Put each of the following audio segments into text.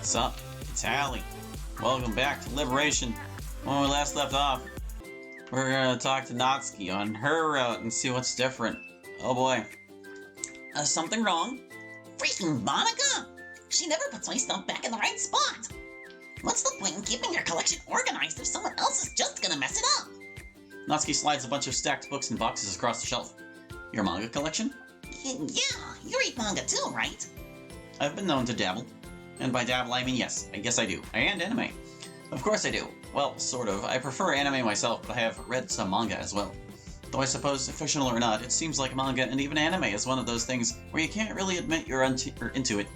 What's up? It's Hallie. Welcome back to Liberation. When we last left off, we're gonna talk to Natsuki on her route and see what's different. Oh boy. Something wrong? Freaking Monica! She never puts my stuff back in the right spot! What's the point in keeping your collection organized if someone else is just gonna mess it up? Natsuki slides a bunch of stacked books and boxes across the shelf. Your manga collection? Yeah, you read manga too, right? I've been known to dabble. And by dabble, I mean yes, I guess I do. And anime. Of course I do. Well, sort of. I prefer anime myself, but I have read some manga as well. Though I suppose, fictional or not, it seems like manga and even anime is one of those things where you can't really admit you're into it.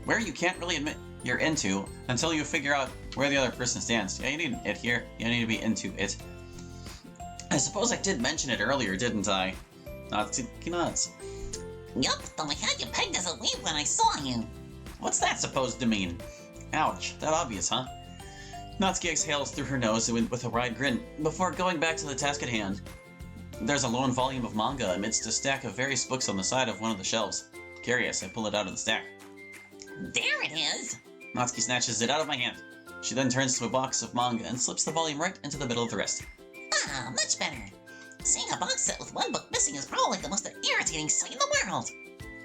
Where you can't really admit you're into until you figure out where the other person stands. Yeah, you need it here. You need to be into it. I suppose I did mention it earlier, didn't I? Natsuki nods. Yup, though I had you pegged as a weeb when I saw you. What's that supposed to mean? Ouch, that obvious, huh? Natsuki exhales through her nose with a wide grin, before going back to the task at hand. There's a lone volume of manga amidst a stack of various books on the side of one of the shelves. Curious, I pull it out of the stack. There it is! Natsuki snatches it out of my hand. She then turns to a box of manga and slips the volume right into the middle of the rest. Ah, much better. Seeing a box set with one book missing is probably the most irritating sight in the world.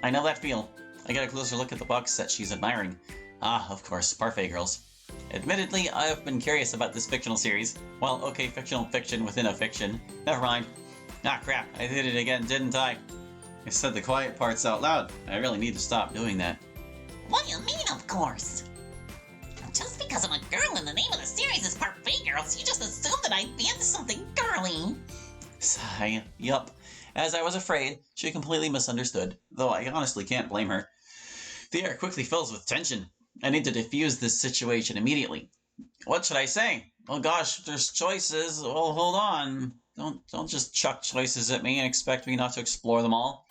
I know that feel. I get a closer look at the box set she's admiring. Ah, of course, Parfait Girls. Admittedly, I've been curious about this fictional series. Well, okay, fictional fiction within a fiction. Never mind. Ah, crap, I did it again, didn't I? I said the quiet parts out loud. I really need to stop doing that. What do you mean, of course? Just because I'm a girl and the name of the series is Parfait Girls, you just assume that I'd be into something girly. Sigh. Yup. As I was afraid, she completely misunderstood, though I honestly can't blame her. The air quickly fills with tension. I need to defuse this situation immediately. What should I say? Oh gosh, there's choices. Well, hold on. Don't just chuck choices at me and expect me not to explore them all.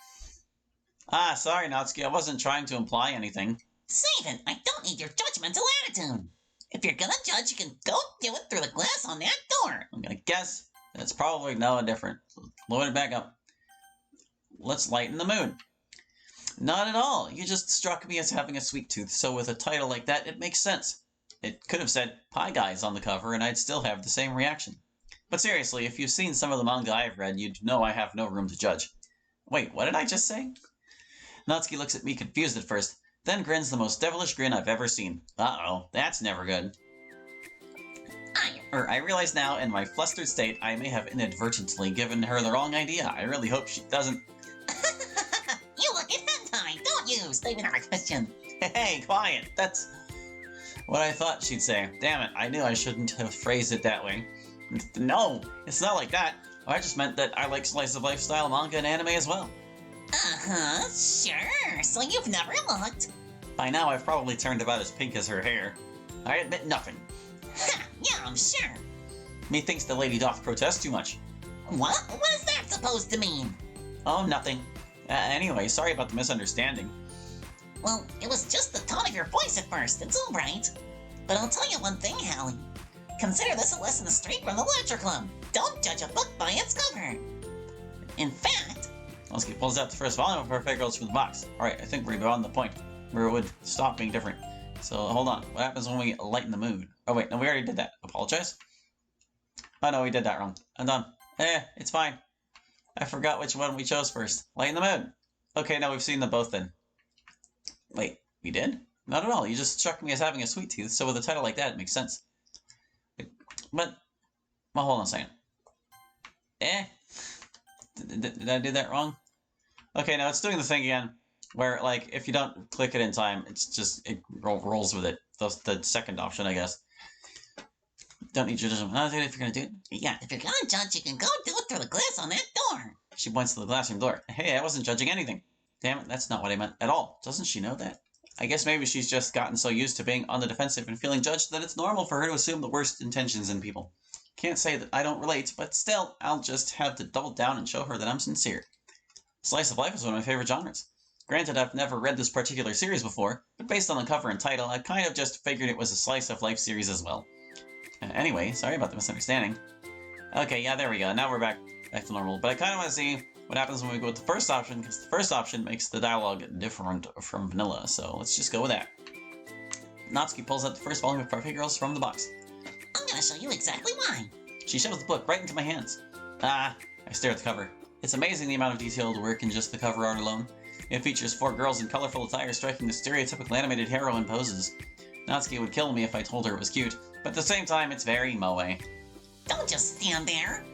Ah, sorry, Natsuki. I wasn't trying to imply anything. Save it. I don't need your judgmental attitude. If you're gonna judge, you can go do it through the glass on that door. I'm gonna guess that's probably no different. Load it back up. Let's lighten the mood. Not at all. You just struck me as having a sweet tooth, so with a title like that, it makes sense. It could have said Pie Guys on the cover, and I'd still have the same reaction. But seriously, if you've seen some of the manga I've read, you'd know I have no room to judge. Wait, what did I just say? Natsuki looks at me confused at first, then grins the most devilish grin I've ever seen. Uh-oh, that's never good. I realize now, in my flustered state, I may have inadvertently given her the wrong idea. I really hope she doesn't. You look at hentai, don't you? Statement our question. Hey, quiet! That's what I thought she'd say. Damn it, I knew I shouldn't have phrased it that way. No, it's not like that. I just meant that I like slice of life style manga and anime as well. Uh-huh, sure. So you've never looked. By now, I've probably turned about as pink as her hair. I admit nothing. Ha, yeah, I'm sure. Methinks the lady doth protest too much. What? What is that supposed to mean? Oh, nothing. Anyway, sorry about the misunderstanding. Well, it was just the tone of your voice at first. It's all right. But I'll tell you one thing, Hallie. Consider this a lesson straight from the Literature Club. Don't judge a book by its cover. In fact... Natsuki pulls out the first volume of Perfect Girls from the box. Alright, I think we're beyond the point where it would stop being different. So, hold on. What happens when we lighten the mood? Oh wait, no, we already did that. Apologize? Oh no, we did that wrong. I'm done. It's fine. I forgot which one we chose first. Lighten the mood. Okay, now we've seen them both then. Wait, we did? Not at all. You just struck me as having a sweet tooth, so with a title like that, it makes sense. But, well, hold on a second. Did I do that wrong? Okay, now it's doing the thing again, where, like, if you don't click it in time, it rolls with it. That's the second option, I guess. Don't need your judgment. If you're gonna do it. Yeah, if you're gonna judge, you can go do it through the glass on that door. She points to the glassroom door. Hey, I wasn't judging anything. Damn it, that's not what I meant at all. Doesn't she know that? I guess maybe she's just gotten so used to being on the defensive and feeling judged that it's normal for her to assume the worst intentions in people. Can't say that I don't relate, but still, I'll just have to double down and show her that I'm sincere. Slice of life is one of my favorite genres. Granted, I've never read this particular series before, but based on the cover and title, I kind of just figured it was a slice of life series as well. Anyway, sorry about the misunderstanding. Okay, yeah, there we go. Now we're back to normal. But I kind of want to see what happens when we go with the first option, because the first option makes the dialogue different from vanilla, so let's just go with that. Natsuki pulls out the first volume of Parfait Girls from the box. I'm gonna show you exactly why. She shoves the book right into my hands. I stare at the cover. It's amazing the amount of detailed work in just the cover art alone. It features 4 girls in colorful attire striking the stereotypical animated heroine poses. Natsuki would kill me if I told her it was cute, but at the same time, it's very moe. Don't just stand there.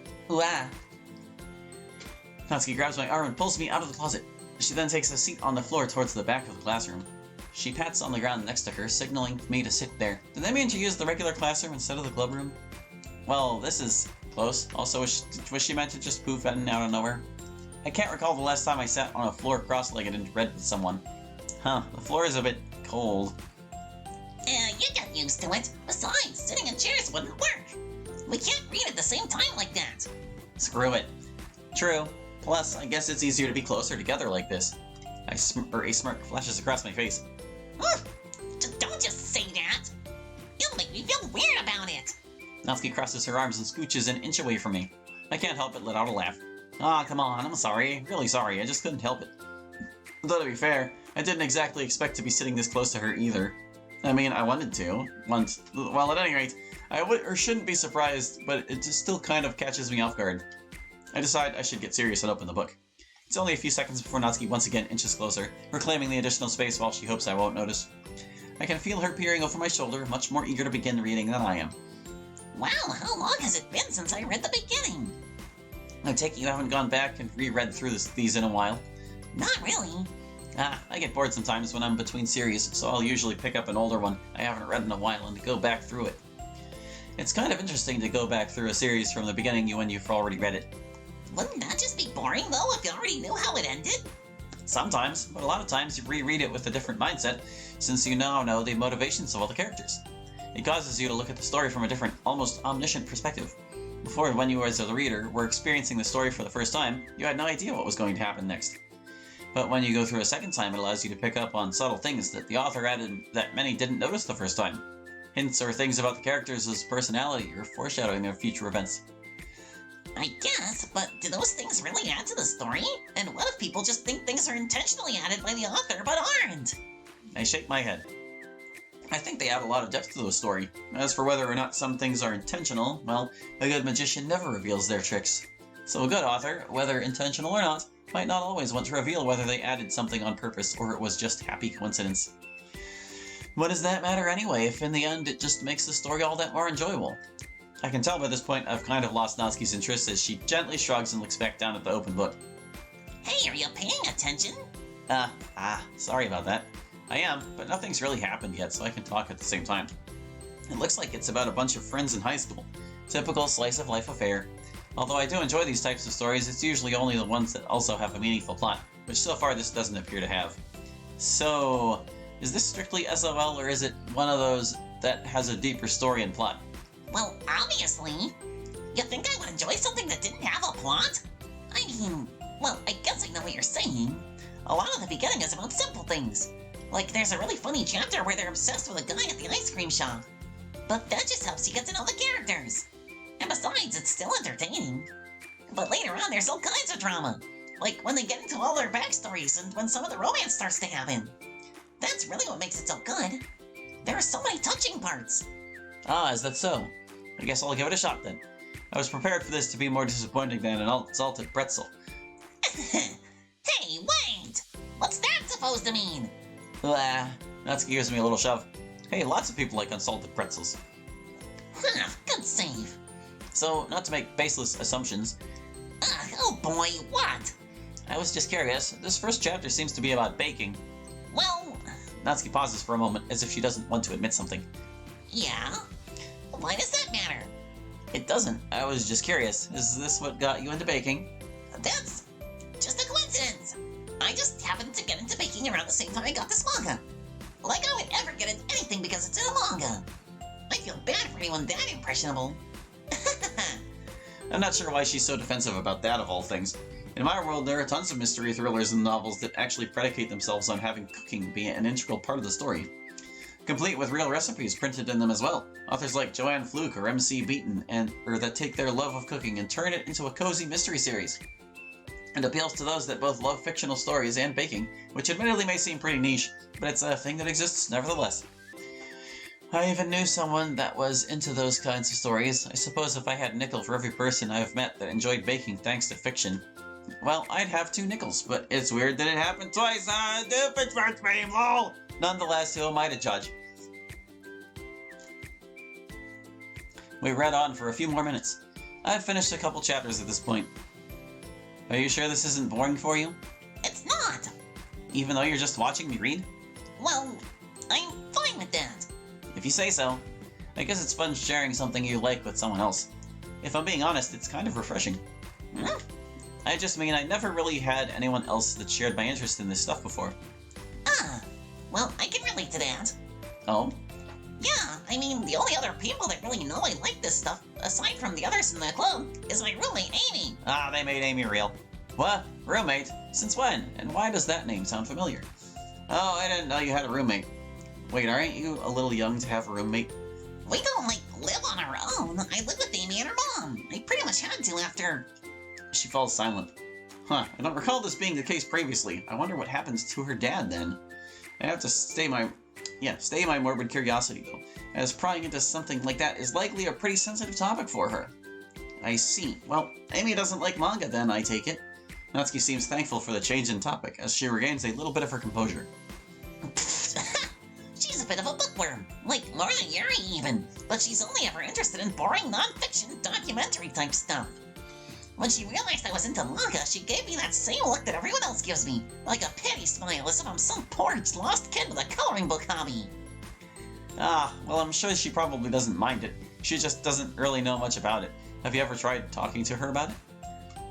Natsuki grabs my arm and pulls me out of the closet. She then takes a seat on the floor towards the back of the classroom. She pats on the ground next to her, signaling me to sit there. Did they mean to use the regular classroom instead of the club room? Well, this is close. Also, was she meant to just poof in out of nowhere? I can't recall the last time I sat on a floor cross-legged and read with someone. The floor is a bit cold. You got used to it. Besides, sitting in chairs wouldn't work. We can't read at the same time like that. Screw it. True. Plus, I guess it's easier to be closer together like this. A smirk flashes across my face. Don't just say that. You'll make me feel weird about it. Natsuki crosses her arms and scooches an inch away from me. I can't help but let out a laugh. Come on, I'm sorry. Really sorry, I just couldn't help it. Though to be fair, I didn't exactly expect to be sitting this close to her either. I mean, I wanted to. Well, at any rate, I would or shouldn't be surprised, but it just still kind of catches me off guard. I decide I should get serious and open the book. It's only a few seconds before Natsuki once again inches closer, reclaiming the additional space while she hopes I won't notice. I can feel her peering over my shoulder, much more eager to begin reading than I am. Wow, how long has it been since I read the beginning? I take it you haven't gone back and reread through these in a while? Not really. I get bored sometimes when I'm between series, so I'll usually pick up an older one I haven't read in a while and go back through it. It's kind of interesting to go back through a series from the beginning when you've already read it. Wouldn't that just be boring, though, if you already knew how it ended? Sometimes, but a lot of times you reread it with a different mindset, since you now know the motivations of all the characters. It causes you to look at the story from a different, almost omniscient perspective. Before, when you as a reader were experiencing the story for the first time, you had no idea what was going to happen next. But when you go through a second time, it allows you to pick up on subtle things that the author added that many didn't notice the first time. Hints or things about the characters' personality or foreshadowing of future events. I guess, but do those things really add to the story? And what if people just think things are intentionally added by the author but aren't? I shake my head. I think they add a lot of depth to the story. As for whether or not some things are intentional, well, a good magician never reveals their tricks. So a good author, whether intentional or not, might not always want to reveal whether they added something on purpose or it was just happy coincidence. What does that matter anyway, if in the end it just makes the story all that more enjoyable? I can tell by this point I've kind of lost Natsuki's interest as she gently shrugs and looks back down at the open book. Hey, are you paying attention? Sorry about that. I am, but nothing's really happened yet, so I can talk at the same time. It looks like it's about a bunch of friends in high school. Typical slice-of-life affair. Although I do enjoy these types of stories, it's usually only the ones that also have a meaningful plot, which so far this doesn't appear to have. So, is this strictly SOL, or is it one of those that has a deeper story and plot? Well, obviously. You think I would enjoy something that didn't have a plot? I mean, well, I guess I know what you're saying. A lot of the beginning is about simple things. Like, there's a really funny chapter where they're obsessed with a guy at the ice cream shop. But that just helps you get to know the characters. And besides, it's still entertaining. But later on, there's all kinds of drama. Like when they get into all their backstories and when some of the romance starts to happen. That's really what makes it so good. There are so many touching parts. Is that so? I guess I'll give it a shot then. I was prepared for this to be more disappointing than an salted pretzel. Hey, wait! What's that supposed to mean? Natsuki gives me a little shove. Hey, lots of people like unsalted pretzels. Good save. So, not to make baseless assumptions. Oh boy, what? I was just curious. This first chapter seems to be about baking. Well... Natsuki pauses for a moment, as if she doesn't want to admit something. Yeah? Why does that matter? It doesn't. I was just curious. Is this what got you into baking? That's just a coincidence. I just happened to get into baking around the same time I got this manga. Like I would ever get into anything because it's in a manga. I feel bad for anyone that impressionable. I'm not sure why she's so defensive about that of all things. In my world, there are tons of mystery thrillers and novels that actually predicate themselves on having cooking be an integral part of the story. Complete with real recipes printed in them as well. Authors like Joanne Fluke or MC Beaton or that take their love of cooking and turn it into a cozy mystery series. It appeals to those that both love fictional stories and baking, which admittedly may seem pretty niche, but it's a thing that exists nevertheless. I even knew someone that was into those kinds of stories. I suppose if I had a nickel for every person I've met that enjoyed baking thanks to fiction, well, I'd have 2 nickels, but it's weird that it happened twice. Doofenshmirtz, lol. Nonetheless, who am I to judge? We read on for a few more minutes. I've finished a couple chapters at this point. Are you sure this isn't boring for you? It's not. Even though you're just watching me read? Well, I'm fine with that. If you say so. I guess it's fun sharing something you like with someone else. If I'm being honest, it's kind of refreshing. Hmm? I just mean I never really had anyone else that shared my interest in this stuff before. Ah, well, I can relate to that. Oh? Yeah, I mean, the only other people that really know I like this stuff, aside from the others in the club, is my roommate Amy. Ah, they made Amy real. What? Roommate? Since when? And why does that name sound familiar? Oh, I didn't know you had a roommate. Wait, aren't you a little young to have a roommate? We don't, live on our own. I live with Amy and her mom. I pretty much had to after... She falls silent. Huh, I don't recall this being the case previously. I wonder what happens to her dad then. I have to stay my morbid curiosity though, as prying into something like that is likely a pretty sensitive topic for her. I see. Well, Amy doesn't like manga then, I take it. Natsuki seems thankful for the change in topic, as she regains a little bit of her composure. She's a bit of a bookworm, like more than Yuri even, but she's only ever interested in boring non-fiction documentary type stuff. When she realized I was into manga, she gave me that same look that everyone else gives me, like a pity smile, as if I'm some poor lost kid with a coloring book hobby. Ah, well, I'm sure she probably doesn't mind it. She just doesn't really know much about it. Have you ever tried talking to her about it?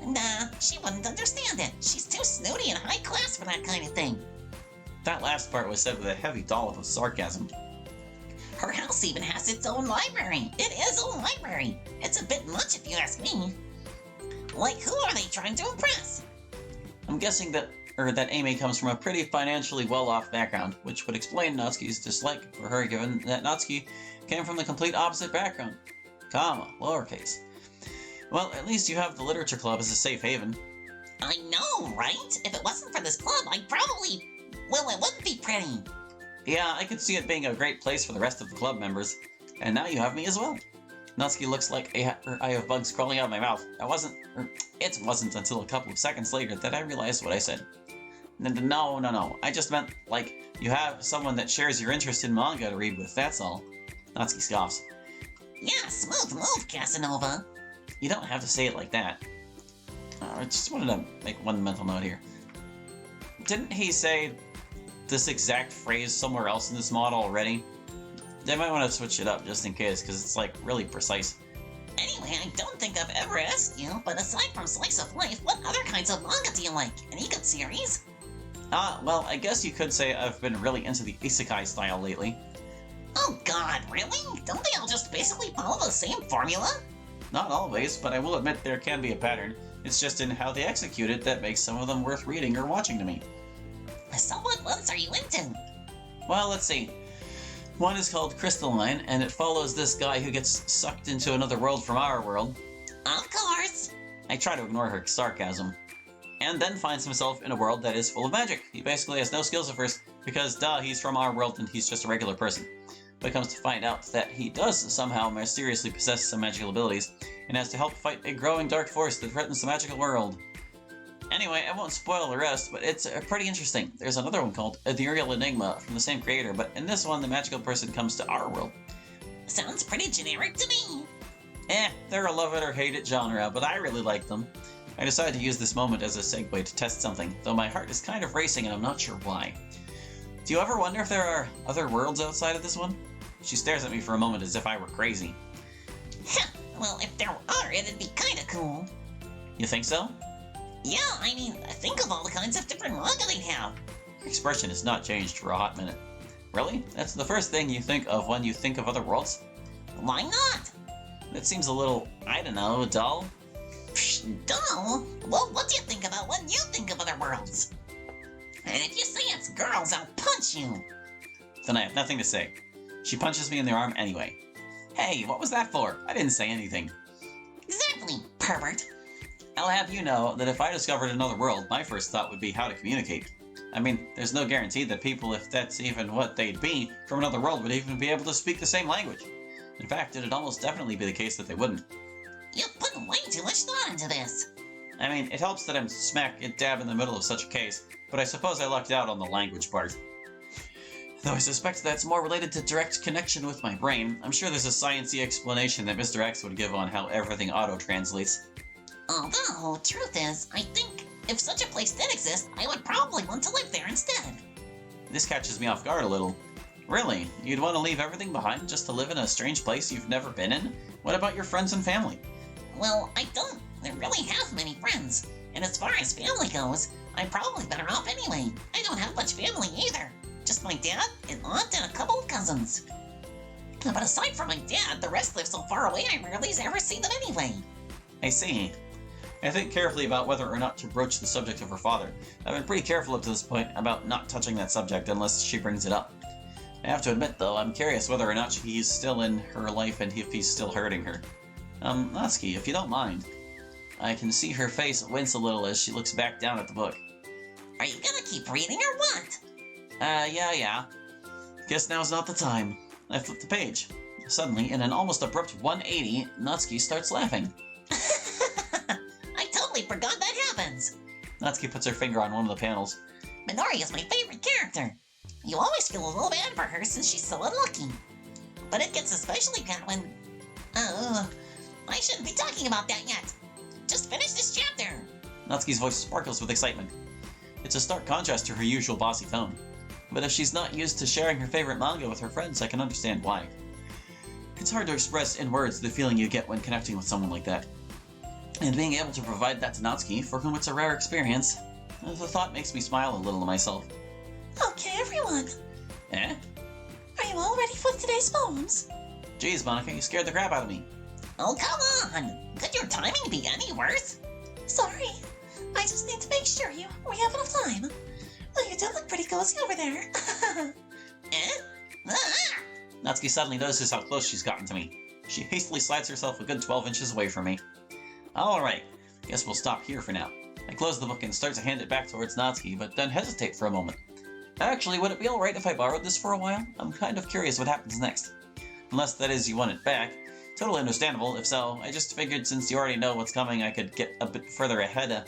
Nah, she wouldn't understand it. She's too snooty and high class for that kind of thing. That last part was said with a heavy dollop of sarcasm. Her house even has its own library. It is a library. It's a bit much if you ask me. Like, who are they trying to impress? I'm guessing that Amy comes from a pretty financially well-off background, which would explain Natsuki's dislike for her given that Natsuki came from the complete opposite background. Comma, lowercase. Well, at least you have the literature club as a safe haven. I know, right? If it wasn't for this club, I'd probably... Well, it wouldn't be pretty. Yeah, I could see it being a great place for the rest of the club members. And now you have me as well. Natsuki looks like I have bugs crawling out of my mouth. It wasn't until a couple of seconds later that I realized what I said. No. I just meant, like, you have someone that shares your interest in manga to read with, that's all. Natsuki scoffs. Yeah, smooth move, Casanova. You don't have to say it like that. I just wanted to make one mental note here. Didn't he say this exact phrase somewhere else in this model already? They might want to switch it up just in case, because it's like really precise. Anyway, I don't think I've ever asked you, but aside from slice of life, what other kinds of manga do you like? Any good series? Well, I guess you could say I've been really into the isekai style lately. Oh god, really? Don't they all just basically follow the same formula? Not always, but I will admit there can be a pattern. It's just in how they execute it that makes some of them worth reading or watching to me. So what ones are you into? Well, let's see. One is called Crystalline, and it follows this guy who gets sucked into another world from our world. Of course. I try to ignore her sarcasm. And then finds himself in a world that is full of magic. He basically has no skills at first, because he's from our world and he's just a regular person. But comes to find out that he does somehow mysteriously possess some magical abilities, and has to help fight a growing dark force that threatens the magical world. Anyway, I won't spoil the rest, but it's pretty interesting. There's another one called Ethereal Enigma from the same creator, but in this one the magical person comes to our world. Sounds pretty generic to me. They're a love it or hate it genre, but I really like them. I decided to use this moment as a segue to test something, though my heart is kind of racing and I'm not sure why. Do you ever wonder if there are other worlds outside of this one? She stares at me for a moment as if I were crazy. Well, if there are, it'd be kinda cool. You think so? Yeah, I mean, think of all the kinds of different manga they have. Her expression has not changed for a hot minute. Really? That's the first thing you think of when you think of other worlds? Why not? That seems a little, I don't know, dull. Psh, dull? Well, what do you think about when you think of other worlds? And if you say it's girls, I'll punch you. Then I have nothing to say. She punches me in the arm anyway. Hey, what was that for? I didn't say anything. Exactly, pervert. I'll have you know that if I discovered another world, my first thought would be how to communicate. I mean, there's no guarantee that people, if that's even what they'd be, from another world would even be able to speak the same language. In fact, it'd almost definitely be the case that they wouldn't. You've put way too much thought into this. I mean, it helps that I'm smack dab in the middle of such a case, but I suppose I lucked out on the language part. Though I suspect that's more related to direct connection with my brain, I'm sure there's a sciencey explanation that Mr. X would give on how everything auto-translates. Although, truth is, I think if such a place did exist, I would probably want to live there instead. This catches me off guard a little. Really? You'd want to leave everything behind just to live in a strange place you've never been in? What about your friends and family? Well, I don't really have many friends. And as far as family goes, I'm probably better off anyway. I don't have much family either. Just my dad, an aunt, and a couple of cousins. But aside from my dad, the rest live so far away I rarely ever see them anyway. I see. I think carefully about whether or not to broach the subject of her father. I've been pretty careful up to this point about not touching that subject unless she brings it up. I have to admit, though, I'm curious whether or not he's still in her life and if he's still hurting her. Natsuki, if you don't mind. I can see her face wince a little as she looks back down at the book. Are you gonna keep reading or what? Yeah. Guess now's not the time. I flip the page. Suddenly, in an almost abrupt 180, Natsuki starts laughing. I totally forgot that happens. Natsuki puts her finger on one of the panels. Minori is my favorite character. You always feel a little bad for her since she's so unlucky. But it gets especially bad when... I shouldn't be talking about that yet. Just finish this chapter. Natsuki's voice sparkles with excitement. It's a stark contrast to her usual bossy tone. But if she's not used to sharing her favorite manga with her friends, I can understand why. It's hard to express in words the feeling you get when connecting with someone like that. And being able to provide that to Natsuki, for whom it's a rare experience, the thought makes me smile a little to myself. Okay, everyone. Eh? Are you all ready for today's poems? Geez, Monica, you scared the crap out of me. Oh, come on. Could your timing be any worse? Sorry. I just need to make sure we have enough time. Well, you do look pretty cozy over there. Natsuki suddenly notices how close she's gotten to me. She hastily slides herself a good 12 inches away from me. Alright, guess we'll stop here for now. I close the book and start to hand it back towards Natsuki, but then hesitate for a moment. Actually, would it be alright if I borrowed this for a while? I'm kind of curious what happens next. Unless that is you want it back. Totally understandable, if so. I just figured since you already know what's coming, I could get a bit further ahead.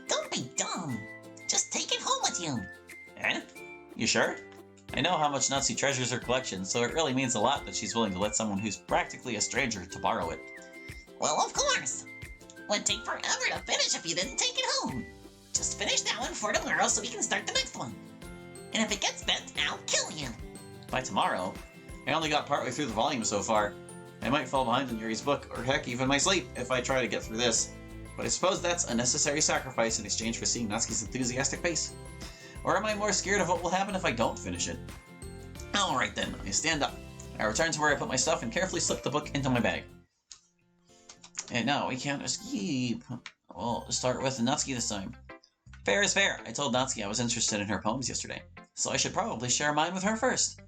Don't be dumb. Just take it home with you. Eh? You sure? I know how much Natsuki treasures her collection, so it really means a lot that she's willing to let someone who's practically a stranger to borrow it. Well, of course. Would take forever to finish if you didn't take it home. Just finish that one for tomorrow so we can start the next one. And if it gets bent, I'll kill you. By tomorrow? I only got partway through the volume so far. I might fall behind in Yuri's book, or heck, even my sleep, if I try to get through this. But I suppose that's a necessary sacrifice in exchange for seeing Natsuki's enthusiastic face. Or am I more scared of what will happen if I don't finish it? Alright then, I stand up. I return to where I put my stuff and carefully slip the book into my bag. And now we can't escape. We'll start with Natsuki this time. Fair is fair. I told Natsuki I was interested in her poems yesterday, so I should probably share mine with her first.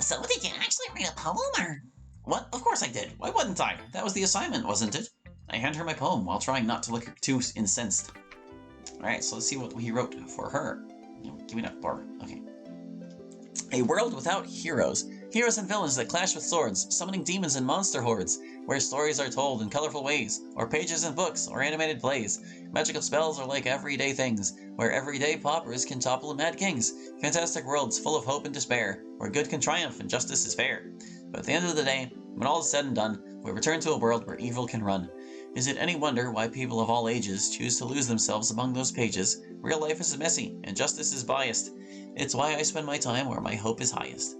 So did you actually write a poem, or...? What? Of course I did. Why wouldn't I? That was the assignment, wasn't it? I hand her my poem while trying not to look too incensed. Alright, so let's see what he wrote for her. Give me that bar. Okay. A world without heroes. Heroes and villains that clash with swords, summoning demons and monster hordes, where stories are told in colorful ways, or pages in books, or animated plays. Magical spells are like everyday things, where everyday paupers can topple mad kings. Fantastic worlds full of hope and despair, where good can triumph and justice is fair. But at the end of the day, when all is said and done, we return to a world where evil can run. Is it any wonder why people of all ages choose to lose themselves among those pages? Real life is messy, and justice is biased. It's why I spend my time where my hope is highest.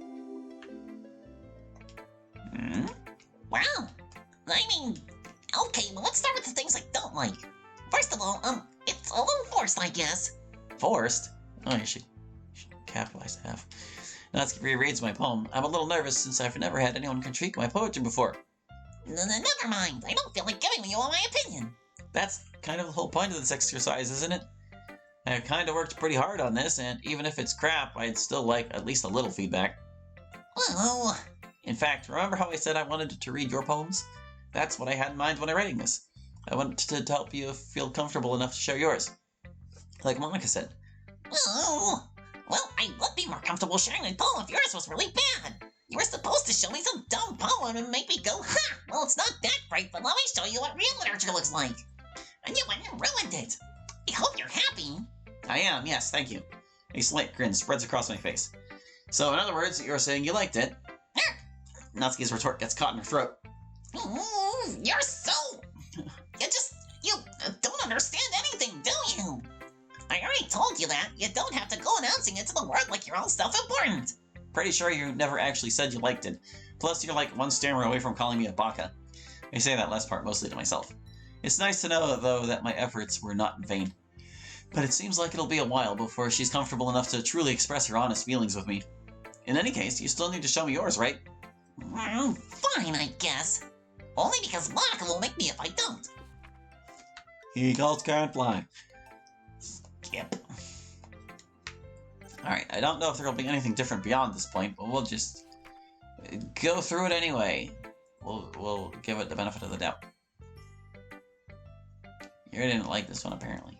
Wow. I mean, okay, well, let's start with the things I don't like. First of all, it's a little forced, I guess. Forced? Oh, you should capitalize the F. Natsuki rereads my poem. I'm a little nervous since I've never had anyone critique my poetry before. Never mind. I don't feel like giving you all my opinion. That's kind of the whole point of this exercise, isn't it? I've kind of worked pretty hard on this, and even if it's crap, I'd still like at least a little feedback. Well... In fact, remember how I said I wanted to read your poems? That's what I had in mind when I writing this. I wanted to help you feel comfortable enough to share yours. Like Monica said, Oh, well, I would be more comfortable sharing a poem if yours was really bad. You were supposed to show me some dumb poem and make me go, ha! Well, it's not that great, but let me show you what real literature looks like. And you went and ruined it. I hope you're happy. I am, yes, thank you. A slight grin spreads across my face. So, in other words, you're saying you liked it. Natsuki's retort gets caught in her throat. You're so... You don't understand anything, do you? I already told you that. You don't have to go announcing it to the world like you're all self-important. Pretty sure you never actually said you liked it. Plus, you're like one stammer away from calling me a baka. I say that last part mostly to myself. It's nice to know, though, that my efforts were not in vain. But it seems like it'll be a while before she's comfortable enough to truly express her honest feelings with me. In any case, you still need to show me yours, right? Fine, I guess. Only because Monica will make me if I don't. Eagles can't fly. Yep. Alright, I don't know if there'll be anything different beyond this point, but we'll just go through it anyway. We'll give it the benefit of the doubt. You didn't like this one, apparently.